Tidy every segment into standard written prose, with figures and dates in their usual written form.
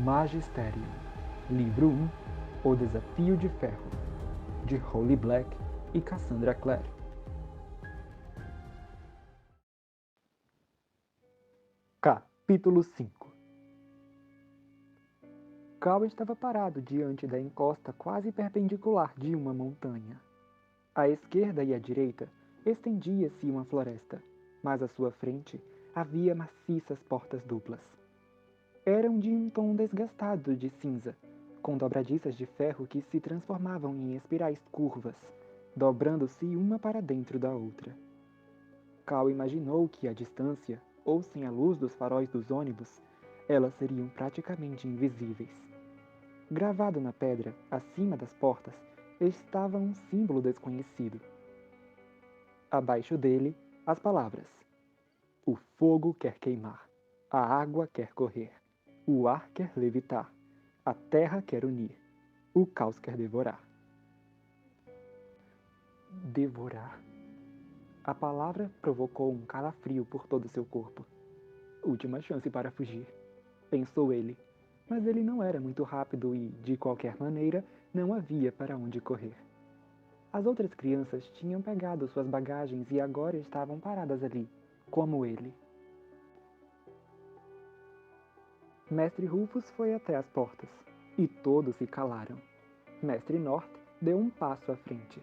Magisterium, Livro 1, O Desafio de Ferro, de Holly Black e Cassandra Clare. Capítulo 5. Cal estava parado diante da encosta quase perpendicular de uma montanha. À esquerda e à direita estendia-se uma floresta, mas à sua frente havia maciças portas duplas. Eram de um tom desgastado de cinza, com dobradiças de ferro que se transformavam em espirais curvas, dobrando-se uma para dentro da outra. Cal imaginou que, à distância, ou sem a luz dos faróis dos ônibus, elas seriam praticamente invisíveis. Gravado na pedra, acima das portas, estava um símbolo desconhecido. Abaixo dele, as palavras: o fogo quer queimar, a água quer correr, o ar quer levitar, a terra quer unir, o caos quer devorar. Devorar. A palavra provocou um calafrio por todo seu corpo. Última chance para fugir, pensou ele, mas ele não era muito rápido e, de qualquer maneira, não havia para onde correr. As outras crianças tinham pegado suas bagagens e agora estavam paradas ali, como ele. Mestre Rufus foi até as portas, e todos se calaram. Mestre North deu um passo à frente.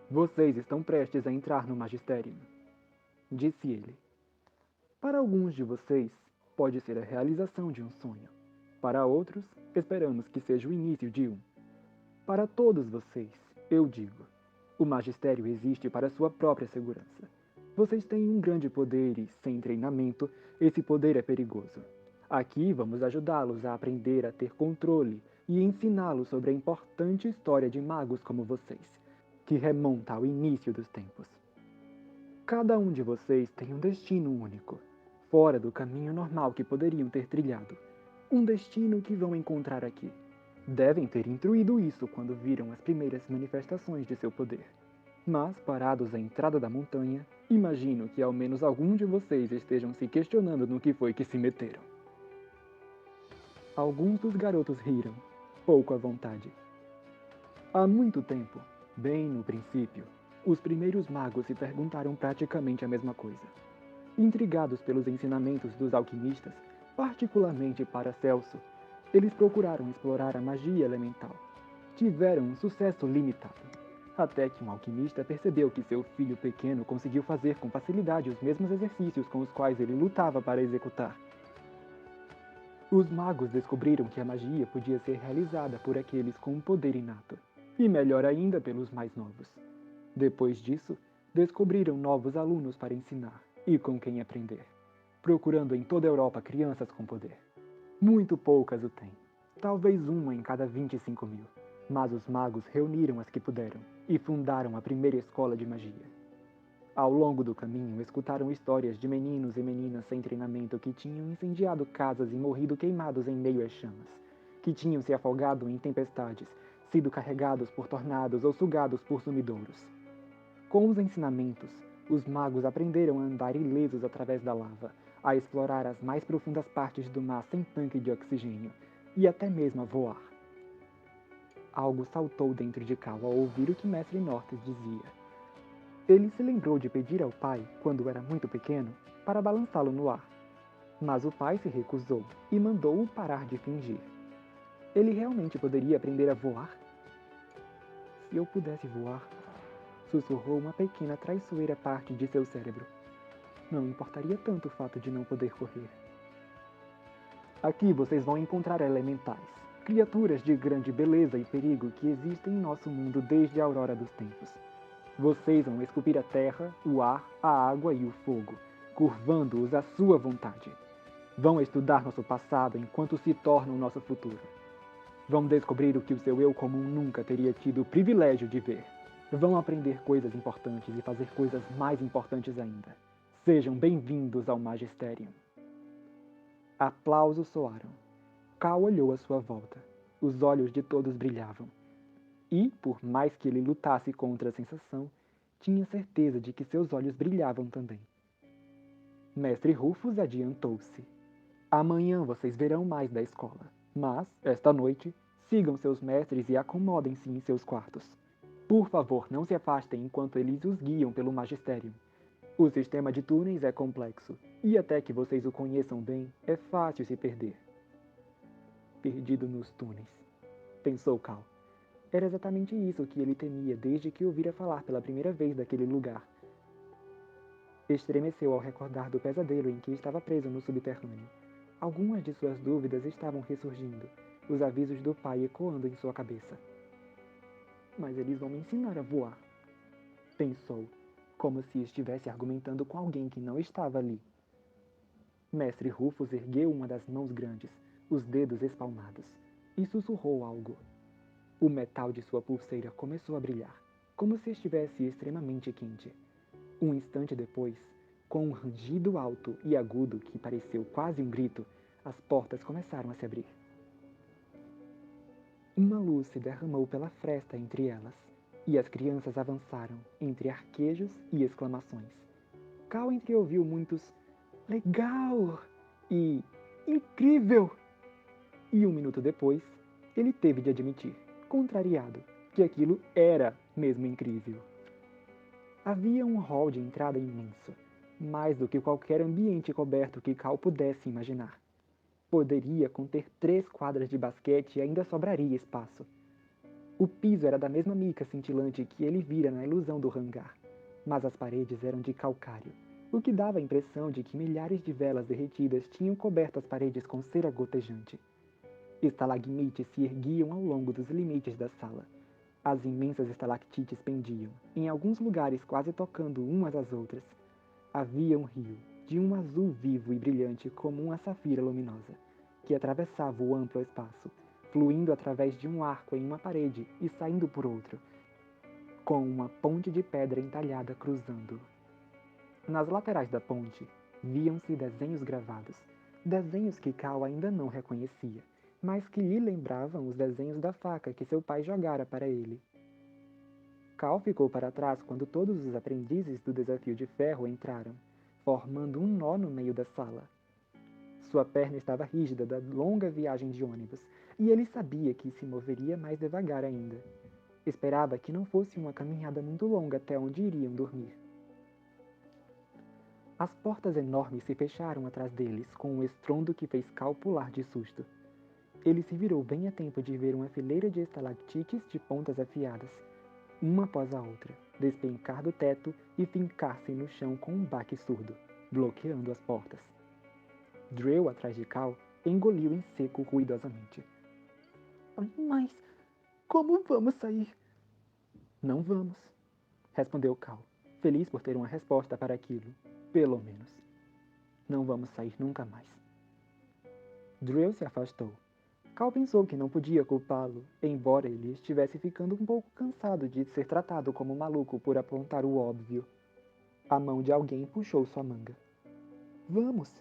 Vocês estão prestes a entrar no Magisterium, disse ele. Para alguns de vocês, pode ser a realização de um sonho. Para outros, esperamos que seja o início de um. Para todos vocês, eu digo, o magistério existe para sua própria segurança. Vocês têm um grande poder e, sem treinamento, esse poder é perigoso. Aqui vamos ajudá-los a aprender a ter controle e ensiná-los sobre a importante história de magos como vocês, que remonta ao início dos tempos. Cada um de vocês tem um destino único, fora do caminho normal que poderiam ter trilhado. Um destino que vão encontrar aqui. Devem ter intuído isso quando viram as primeiras manifestações de seu poder. Mas, parados à entrada da montanha, imagino que ao menos algum de vocês estejam se questionando no que foi que se meteram. Alguns dos garotos riram, pouco à vontade. Há muito tempo, bem no princípio, os primeiros magos se perguntaram praticamente a mesma coisa. Intrigados pelos ensinamentos dos alquimistas, particularmente Paracelso, eles procuraram explorar a magia elemental. Tiveram um sucesso limitado, até que um alquimista percebeu que seu filho pequeno conseguiu fazer com facilidade os mesmos exercícios com os quais ele lutava para executar. Os magos descobriram que a magia podia ser realizada por aqueles com um poder inato, e melhor ainda pelos mais novos. Depois disso, descobriram novos alunos para ensinar e com quem aprender, procurando em toda a Europa crianças com poder. Muito poucas o têm, talvez uma em cada 25.000, mas os magos reuniram as que puderam e fundaram a primeira escola de magia. Ao longo do caminho, escutaram histórias de meninos e meninas sem treinamento que tinham incendiado casas e morrido queimados em meio às chamas, que tinham se afogado em tempestades, sido carregados por tornados ou sugados por sumidouros. Com os ensinamentos, os magos aprenderam a andar ilesos através da lava, a explorar as mais profundas partes do mar sem tanque de oxigênio, e até mesmo a voar. Algo saltou dentro de Cal ao ouvir o que Mestre Nortes dizia. Ele se lembrou de pedir ao pai, quando era muito pequeno, para balançá-lo no ar. Mas o pai se recusou e mandou-o parar de fingir. Ele realmente poderia aprender a voar? Se eu pudesse voar, sussurrou uma pequena traiçoeira parte de seu cérebro. Não importaria tanto o fato de não poder correr. Aqui vocês vão encontrar elementais, criaturas de grande beleza e perigo que existem em nosso mundo desde a aurora dos tempos. Vocês vão esculpir a terra, o ar, a água e o fogo, curvando-os à sua vontade. Vão estudar nosso passado enquanto se tornam nosso futuro. Vão descobrir o que o seu eu comum nunca teria tido o privilégio de ver. Vão aprender coisas importantes e fazer coisas mais importantes ainda. Sejam bem-vindos ao Magisterium. Aplausos soaram. Cal olhou à sua volta. Os olhos de todos brilhavam. E, por mais que ele lutasse contra a sensação, tinha certeza de que seus olhos brilhavam também. Mestre Rufus adiantou-se. Amanhã vocês verão mais da escola, mas, esta noite, sigam seus mestres e acomodem-se em seus quartos. Por favor, não se afastem enquanto eles os guiam pelo magistério. O sistema de túneis é complexo, e até que vocês o conheçam bem, é fácil se perder. Perdido nos túneis, pensou Cal. Era exatamente isso que ele temia desde que ouvira falar pela primeira vez daquele lugar. Estremeceu ao recordar do pesadelo em que estava preso no subterrâneo. Algumas de suas dúvidas estavam ressurgindo, os avisos do pai ecoando em sua cabeça. Mas eles vão me ensinar a voar, pensou, como se estivesse argumentando com alguém que não estava ali. Mestre Rufus ergueu uma das mãos grandes, os dedos espalmados, e sussurrou algo. O metal de sua pulseira começou a brilhar, como se estivesse extremamente quente. Um instante depois, com um rangido alto e agudo que pareceu quase um grito, as portas começaram a se abrir. Uma luz se derramou pela fresta entre elas, e as crianças avançaram, entre arquejos e exclamações. Cal entreouviu muitos "legal" e "incrível". E um minuto depois, ele teve de admitir, contrariado, que aquilo era mesmo incrível. Havia um hall de entrada imenso, mais do que qualquer ambiente coberto que Cal pudesse imaginar. Poderia conter 3 quadras de basquete e ainda sobraria espaço. O piso era da mesma mica cintilante que ele vira na ilusão do hangar, mas as paredes eram de calcário, o que dava a impressão de que milhares de velas derretidas tinham coberto as paredes com cera gotejante. Estalagmites se erguiam ao longo dos limites da sala. As imensas estalactites pendiam, em alguns lugares quase tocando umas às outras. Havia um rio, de um azul vivo e brilhante como uma safira luminosa, que atravessava o amplo espaço, fluindo através de um arco em uma parede e saindo por outro, com uma ponte de pedra entalhada cruzando. Nas laterais da ponte, viam-se desenhos gravados, desenhos que Cal ainda não reconhecia, mas que lhe lembravam os desenhos da faca que seu pai jogara para ele. Cal ficou para trás quando todos os aprendizes do desafio de ferro entraram, formando um nó no meio da sala. Sua perna estava rígida da longa viagem de ônibus, e ele sabia que se moveria mais devagar ainda. Esperava que não fosse uma caminhada muito longa até onde iriam dormir. As portas enormes se fecharam atrás deles com um estrondo que fez Cal pular de susto. Ele se virou bem a tempo de ver uma fileira de estalactites de pontas afiadas, uma após a outra, despencar do teto e fincar-se no chão com um baque surdo, bloqueando as portas. Drill, atrás de Cal, engoliu em seco ruidosamente. Mas como vamos sair? Não vamos, respondeu Cal, feliz por ter uma resposta para aquilo, pelo menos. Não vamos sair nunca mais. Drill se afastou. Cal pensou que não podia culpá-lo, embora ele estivesse ficando um pouco cansado de ser tratado como maluco por apontar o óbvio. A mão de alguém puxou sua manga. Vamos!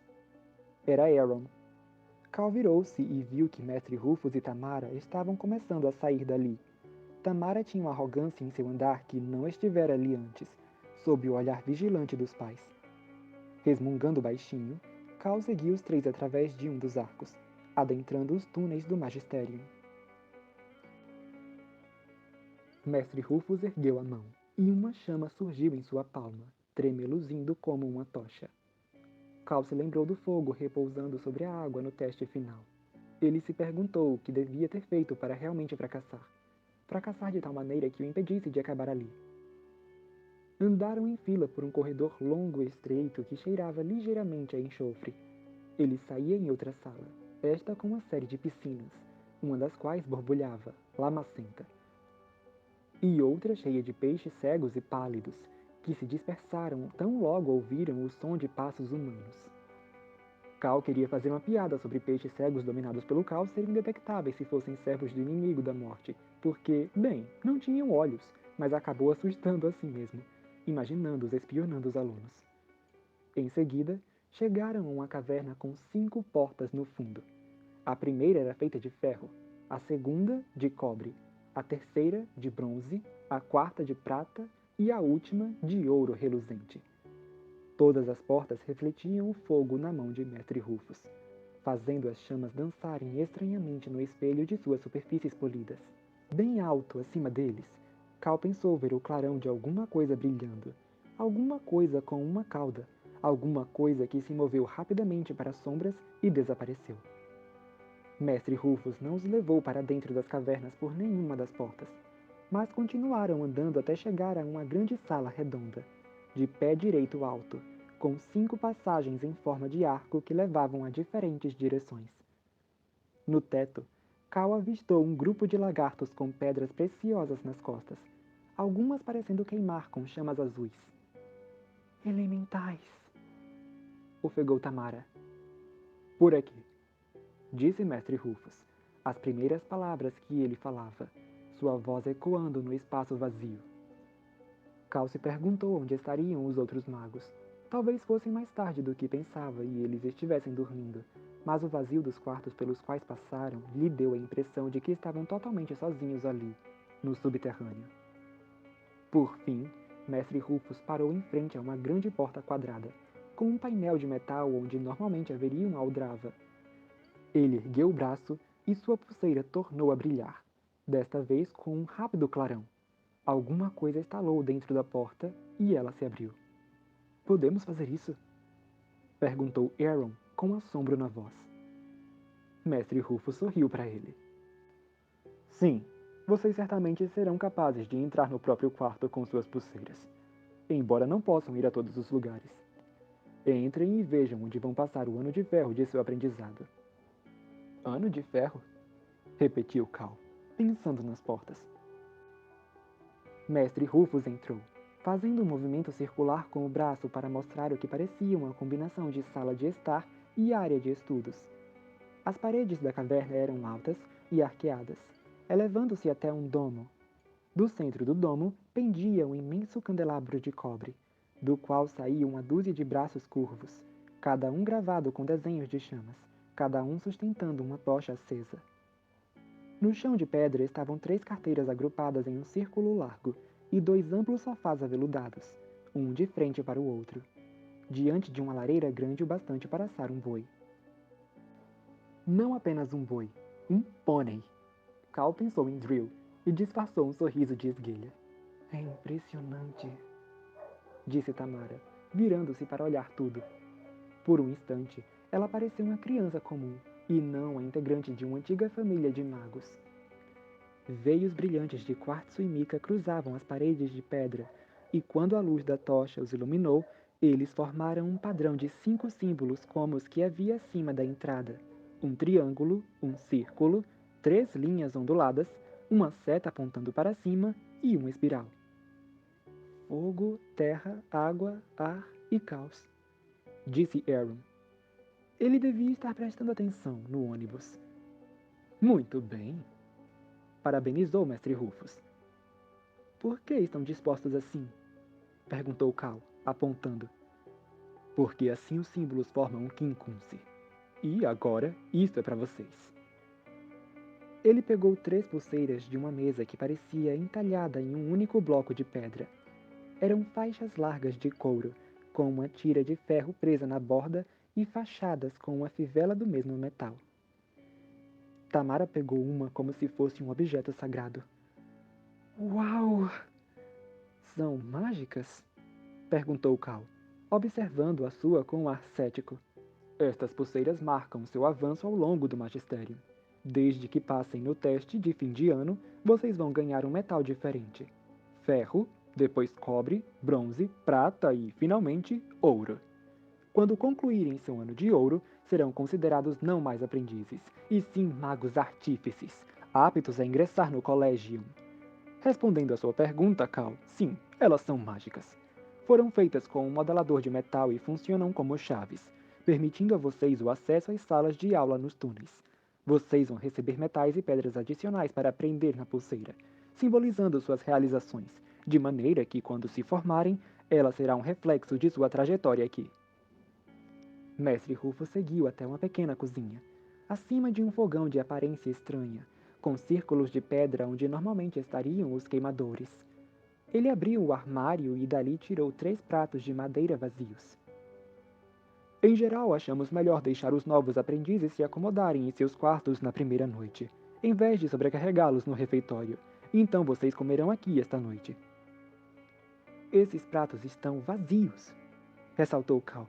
Era Aaron. Cal virou-se e viu que Mestre Rufus e Tamara estavam começando a sair dali. Tamara tinha uma arrogância em seu andar que não estivera ali antes, sob o olhar vigilante dos pais. Resmungando baixinho, Cal seguiu os 3 através de um dos arcos, adentrando os túneis do magistério. Mestre Rufus ergueu a mão, e uma chama surgiu em sua palma, tremeluzindo como uma tocha. Cal se lembrou do fogo repousando sobre a água no teste final. Ele se perguntou o que devia ter feito para realmente fracassar. Fracassar de tal maneira que o impedisse de acabar ali. Andaram em fila por um corredor longo e estreito que cheirava ligeiramente a enxofre. Ele saía em outra sala, esta com uma série de piscinas, uma das quais borbulhava, lamacenta, e outra cheia de peixes cegos e pálidos, que se dispersaram tão logo ouviram o som de passos humanos. Cal queria fazer uma piada sobre peixes cegos dominados pelo caos serem indetectáveis se fossem servos do inimigo da morte, porque, bem, não tinham olhos, mas acabou assustando a si mesmo, imaginando-os espionando os alunos. Em seguida, chegaram a uma caverna com 5 portas no fundo. A primeira era feita de ferro, a segunda de cobre, a terceira de bronze, a quarta de prata e a última de ouro reluzente. Todas as portas refletiam o fogo na mão de Mestre Rufus. fazendo as chamas dançarem estranhamente no espelho de suas superfícies polidas. Bem alto acima deles, Cal pensou ver o clarão de alguma coisa brilhando. Alguma coisa com uma cauda. Alguma coisa que se moveu rapidamente para as sombras e desapareceu. Mestre Rufus não os levou para dentro das cavernas por nenhuma das portas, mas continuaram andando até chegar a uma grande sala redonda, de pé direito alto, com 5 passagens em forma de arco que levavam a diferentes direções. No teto, Cal avistou um grupo de lagartos com pedras preciosas nas costas, algumas parecendo queimar com chamas azuis. Elementais, ofegou Tamara. Por aqui, disse Mestre Rufus, as primeiras palavras que ele falava, sua voz ecoando no espaço vazio. Cal se perguntou onde estariam os outros magos. Talvez fossem mais tarde do que pensava e eles estivessem dormindo, mas o vazio dos quartos pelos quais passaram lhe deu a impressão de que estavam totalmente sozinhos ali, no subterrâneo. Por fim, Mestre Rufus parou em frente a uma grande porta quadrada, com um painel de metal onde normalmente haveria uma aldrava. Ele ergueu o braço e sua pulseira tornou a brilhar, desta vez com um rápido clarão. Alguma coisa estalou dentro da porta e ela se abriu. Podemos fazer isso? Perguntou Aaron com assombro na voz. Mestre Rufus sorriu para ele. Sim, vocês certamente serão capazes de entrar no próprio quarto com suas pulseiras, embora não possam ir a todos os lugares. Entrem e vejam onde vão passar o ano de ferro de seu aprendizado. Ano de ferro? Repetiu Cal, pensando nas portas. Mestre Rufus entrou, fazendo um movimento circular com o braço para mostrar o que parecia uma combinação de sala de estar e área de estudos. As paredes da caverna eram altas e arqueadas, elevando-se até um domo. Do centro do domo pendia um imenso candelabro de cobre, do qual saía uma dúzia de braços curvos, cada um gravado com desenhos de chamas, cada um sustentando uma tocha acesa. No chão de pedra estavam 3 carteiras agrupadas em um círculo largo e 2 amplos sofás aveludados, um de frente para o outro, diante de uma lareira grande o bastante para assar um boi. Não apenas um boi, um pônei. Cal pensou em Drill e disfarçou um sorriso de esguelha. É impressionante, disse Tamara, virando-se para olhar tudo. Por um instante, ela pareceu uma criança comum, e não a integrante de uma antiga família de magos. Veios brilhantes de quartzo e mica cruzavam as paredes de pedra, e quando a luz da tocha os iluminou, eles formaram um padrão de 5 símbolos como os que havia acima da entrada. Um triângulo, um círculo, 3 linhas onduladas, uma seta apontando para cima e uma espiral. Fogo, terra, água, ar e caos, disse Aaron. Ele devia estar prestando atenção no ônibus. Muito bem, parabenizou Mestre Rufus. Por que estão dispostos assim? Perguntou Cal, apontando. Porque assim os símbolos formam um quincunce. E agora, isto é para vocês. Ele pegou 3 pulseiras de uma mesa que parecia entalhada em um único bloco de pedra. Eram faixas largas de couro, com uma tira de ferro presa na borda e fachadas com uma fivela do mesmo metal. Tamara pegou uma como se fosse um objeto sagrado. Uau! São mágicas? Perguntou Cal, observando a sua com um ar cético. Estas pulseiras marcam seu avanço ao longo do magistério. Desde que passem no teste de fim de ano, vocês vão ganhar um metal diferente. Ferro, depois cobre, bronze, prata e, finalmente, ouro. Quando concluírem seu ano de ouro, serão considerados não mais aprendizes, e sim magos artífices, aptos a ingressar no Collegium. Respondendo à sua pergunta, Cal, sim, elas são mágicas. Foram feitas com um modelador de metal e funcionam como chaves, permitindo a vocês o acesso às salas de aula nos túneis. Vocês vão receber metais e pedras adicionais para prender na pulseira, simbolizando suas realizações, de maneira que, quando se formarem, ela será um reflexo de sua trajetória aqui. Mestre Rufus seguiu até uma pequena cozinha, acima de um fogão de aparência estranha, com círculos de pedra onde normalmente estariam os queimadores. Ele abriu o armário e dali tirou 3 pratos de madeira vazios. Em geral, achamos melhor deixar os novos aprendizes se acomodarem em seus quartos na primeira noite, em vez de sobrecarregá-los no refeitório. Então vocês comerão aqui esta noite. Esses pratos estão vazios, ressaltou Cal.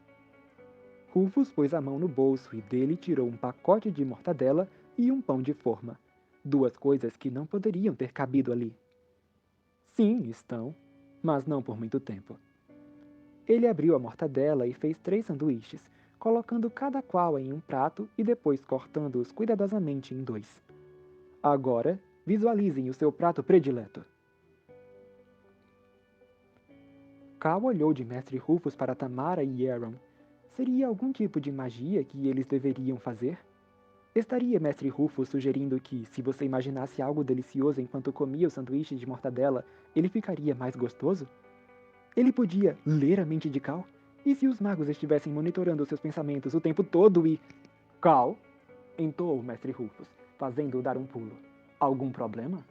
Rufus pôs a mão no bolso e dele tirou um pacote de mortadela e um pão de forma. Duas coisas que não poderiam ter cabido ali. Sim, estão, mas não por muito tempo. Ele abriu a mortadela e fez 3 sanduíches, colocando cada qual em um prato e depois cortando-os cuidadosamente em 2. Agora, visualizem o seu prato predileto. Cal olhou de Mestre Rufus para Tamara e Aaron. Seria algum tipo de magia que eles deveriam fazer? Estaria Mestre Rufus sugerindo que, se você imaginasse algo delicioso enquanto comia o sanduíche de mortadela, ele ficaria mais gostoso? Ele podia ler a mente de Cal? E se os magos estivessem monitorando seus pensamentos o tempo todo e... Cal? Entoou o Mestre Rufus, fazendo-o dar um pulo. Algum problema?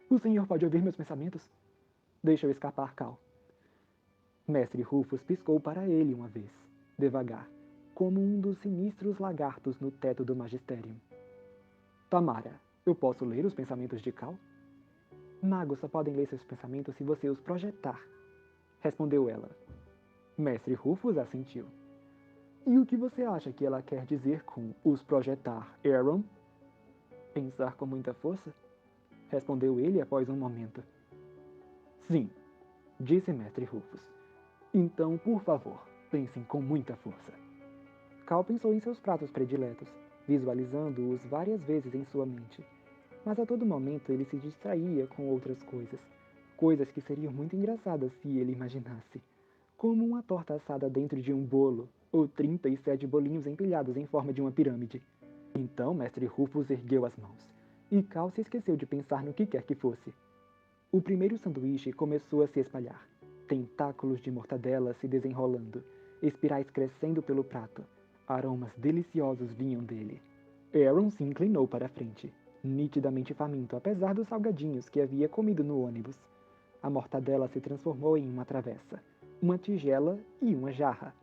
O senhor pode ouvir meus pensamentos? Deixa eu escapar, Cal. Mestre Rufus piscou para ele uma vez, devagar, como um dos sinistros lagartos no teto do Magisterium. Tamara, eu posso ler os pensamentos de Cal? Magos só podem ler seus pensamentos se você os projetar, respondeu ela. Mestre Rufus assentiu. E o que você acha que ela quer dizer com os projetar, Aaron? Pensar com muita força? Respondeu ele após um momento. Sim, disse Mestre Rufus. Então, por favor, pensem com muita força. Cal pensou em seus pratos prediletos, visualizando-os várias vezes em sua mente. Mas a todo momento ele se distraía com outras coisas. Coisas que seriam muito engraçadas se ele imaginasse. Como uma torta assada dentro de um bolo, ou 37 bolinhos empilhados em forma de uma pirâmide. Então Mestre Rufus ergueu as mãos, e Cal se esqueceu de pensar no que quer que fosse. O primeiro sanduíche começou a se espalhar, tentáculos de mortadela se desenrolando, espirais crescendo pelo prato. Aromas deliciosos vinham dele. Aaron se inclinou para a frente, nitidamente faminto apesar dos salgadinhos que havia comido no ônibus. A mortadela se transformou em uma travessa, uma tigela e uma jarra.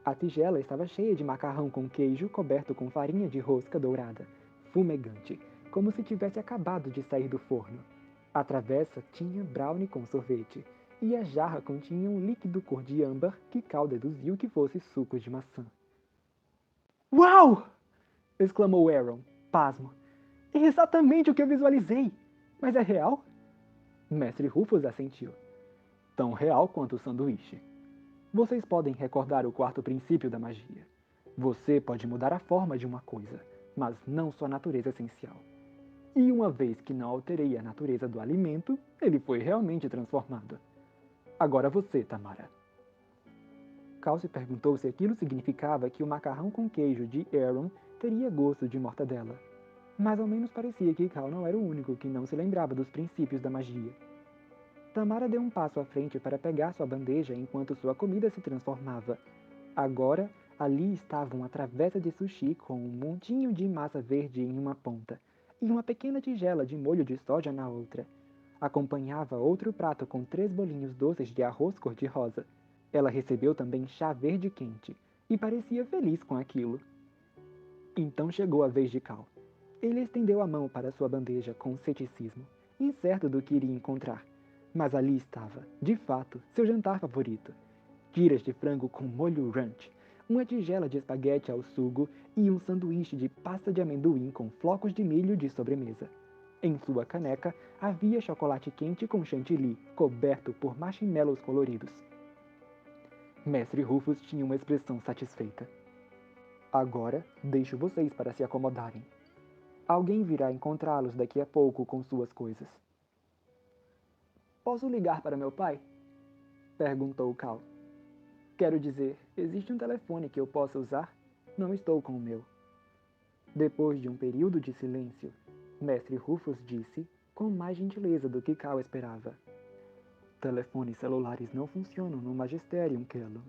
A tigela estava cheia de macarrão com queijo coberto com farinha de rosca dourada, fumegante, como se tivesse acabado de sair do forno. A travessa tinha brownie com sorvete, e a jarra continha um líquido cor de âmbar que Cal deduziu que fosse suco de maçã. Uau! Exclamou Aaron, pasmo. É exatamente o que eu visualizei! Mas é real? Mestre Rufus assentiu. Tão real quanto o sanduíche. Vocês podem recordar o quarto princípio da magia. Você pode mudar a forma de uma coisa, mas não sua natureza essencial. E uma vez que não alterei a natureza do alimento, ele foi realmente transformado. Agora você, Tamara. Cal se perguntou se aquilo significava que o macarrão com queijo de Aaron teria gosto de mortadela. Mais ou menos parecia que Cal não era o único que não se lembrava dos princípios da magia. Tamara deu um passo à frente para pegar sua bandeja enquanto sua comida se transformava. Agora, ali estava uma travessa de sushi com um montinho de massa verde em uma ponta e uma pequena tigela de molho de soja na outra. Acompanhava outro prato com 3 bolinhos doces de arroz cor-de-rosa. Ela recebeu também chá verde quente e parecia feliz com aquilo. Então chegou a vez de Cal. Ele estendeu a mão para sua bandeja com ceticismo, incerto do que iria encontrar. Mas ali estava, de fato, seu jantar favorito. Tiras de frango com molho ranch, uma tigela de espaguete ao sugo e um sanduíche de pasta de amendoim com flocos de milho de sobremesa. Em sua caneca havia chocolate quente com chantilly, coberto por marshmallows coloridos. Mestre Rufus tinha uma expressão satisfeita. Agora, deixo vocês para se acomodarem. Alguém virá encontrá-los daqui a pouco com suas coisas. Posso ligar para meu pai? Perguntou Cal. Quero dizer, existe um telefone que eu possa usar? Não estou com o meu. Depois de um período de silêncio, Mestre Rufus disse, com mais gentileza do que Cal esperava. Telefones celulares não funcionam no Magisterium, Kellum.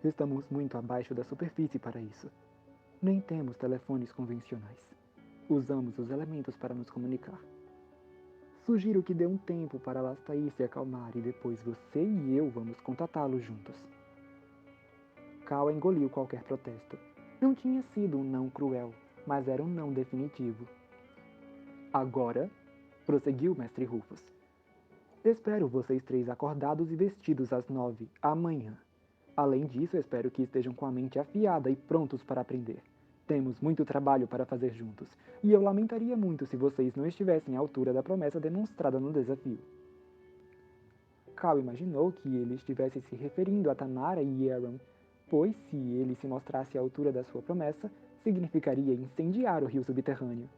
Estamos muito abaixo da superfície para isso. Nem temos telefones convencionais. Usamos os elementos para nos comunicar. Sugiro que dê um tempo para Alastair se acalmar e depois você e eu vamos contatá-lo juntos. Cal engoliu qualquer protesto. Não tinha sido um não cruel, mas era um não definitivo. Agora, prosseguiu Mestre Rufus, espero vocês 3 acordados e vestidos às 9 amanhã. Além disso, espero que estejam com a mente afiada e prontos para aprender. Temos muito trabalho para fazer juntos, e eu lamentaria muito se vocês não estivessem à altura da promessa demonstrada no desafio. Cal imaginou que ele estivesse se referindo a Tamara e Aaron, pois se ele se mostrasse à altura da sua promessa, significaria incendiar o rio subterrâneo.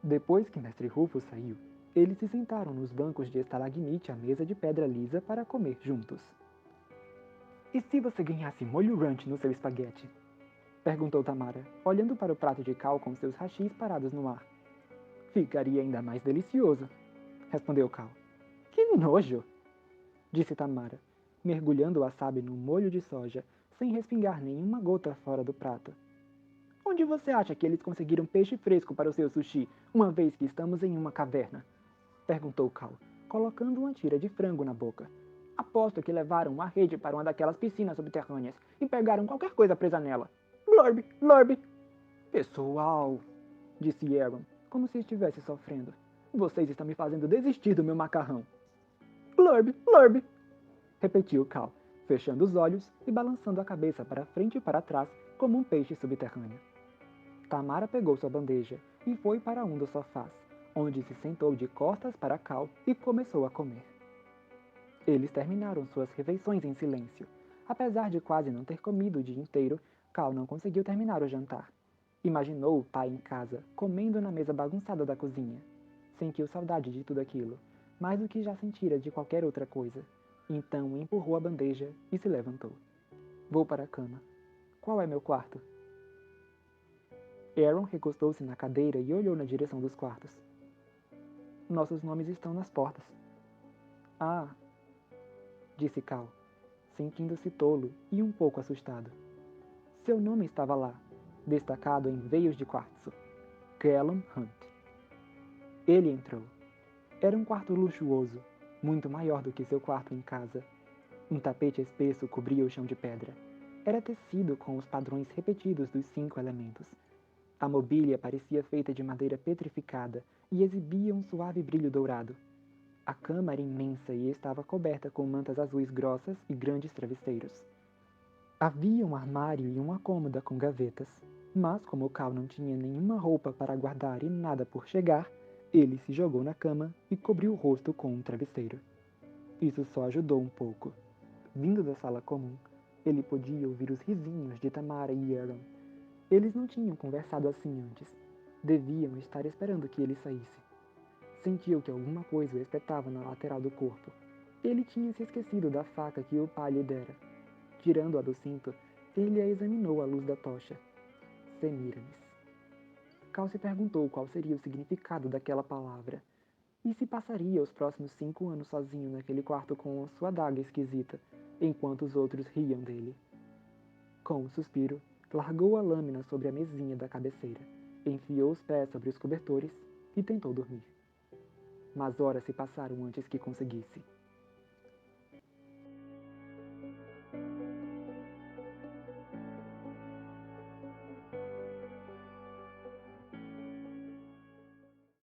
Depois que Mestre Rufus saiu, eles se sentaram nos bancos de estalagmite à mesa de pedra lisa para comer juntos. E se você ganhasse molho ranch no seu espaguete? Perguntou Tamara, olhando para o prato de Cal com seus hashis parados no ar. Ficaria ainda mais delicioso, respondeu Cal. Que nojo! Disse Tamara, mergulhando o wasabi no molho de soja, sem respingar nenhuma gota fora do prato. Onde você acha que eles conseguiram peixe fresco para o seu sushi, uma vez que estamos em uma caverna? Perguntou Cal, colocando uma tira de frango na boca. Aposto que levaram uma rede para uma daquelas piscinas subterrâneas e pegaram qualquer coisa presa nela. Blurb, blurb! Pessoal, disse Aaron, como se estivesse sofrendo. Vocês estão me fazendo desistir do meu macarrão. Blurb, blurb! Repetiu Cal, fechando os olhos e balançando a cabeça para frente e para trás como um peixe subterrâneo. Tamara pegou sua bandeja e foi para um dos sofás, onde se sentou de costas para Cal e começou a comer. Eles terminaram suas refeições em silêncio. Apesar de quase não ter comido o dia inteiro, Cal não conseguiu terminar o jantar. Imaginou o pai em casa, comendo na mesa bagunçada da cozinha. Sentiu saudade de tudo aquilo, mais do que já sentira de qualquer outra coisa. Então empurrou a bandeja e se levantou. Vou para a cama. Qual é meu quarto? Aaron recostou-se na cadeira e olhou na direção dos quartos. Nossos nomes estão nas portas. Ah, disse Cal, sentindo-se tolo e um pouco assustado. Seu nome estava lá, destacado em veios de quartzo. Callum Hunt. Ele entrou. Era um quarto luxuoso, muito maior do que seu quarto em casa. Um tapete espesso cobria o chão de pedra. Era tecido com os padrões repetidos dos 5 elementos. A mobília parecia feita de madeira petrificada e exibia um suave brilho dourado. A cama era imensa e estava coberta com mantas azuis grossas e grandes travesseiros. Havia um armário e uma cômoda com gavetas, mas como Cal não tinha nenhuma roupa para guardar e nada por chegar, ele se jogou na cama e cobriu o rosto com um travesseiro. Isso só ajudou um pouco. Vindo da sala comum, ele podia ouvir os risinhos de Tamara e Aaron. Eles não tinham conversado assim antes. Deviam estar esperando que ele saísse. Sentiu que alguma coisa o espetava na lateral do corpo. Ele tinha se esquecido da faca que o pai lhe dera. Tirando-a do cinto, ele a examinou à luz da tocha. Semiramis. Cal se perguntou qual seria o significado daquela palavra. E se passaria os próximos 5 anos sozinho naquele quarto com sua adaga esquisita, enquanto os outros riam dele. Com um suspiro, largou a lâmina sobre a mesinha da cabeceira, enfiou os pés sobre os cobertores e tentou dormir. Mas horas se passaram antes que conseguisse.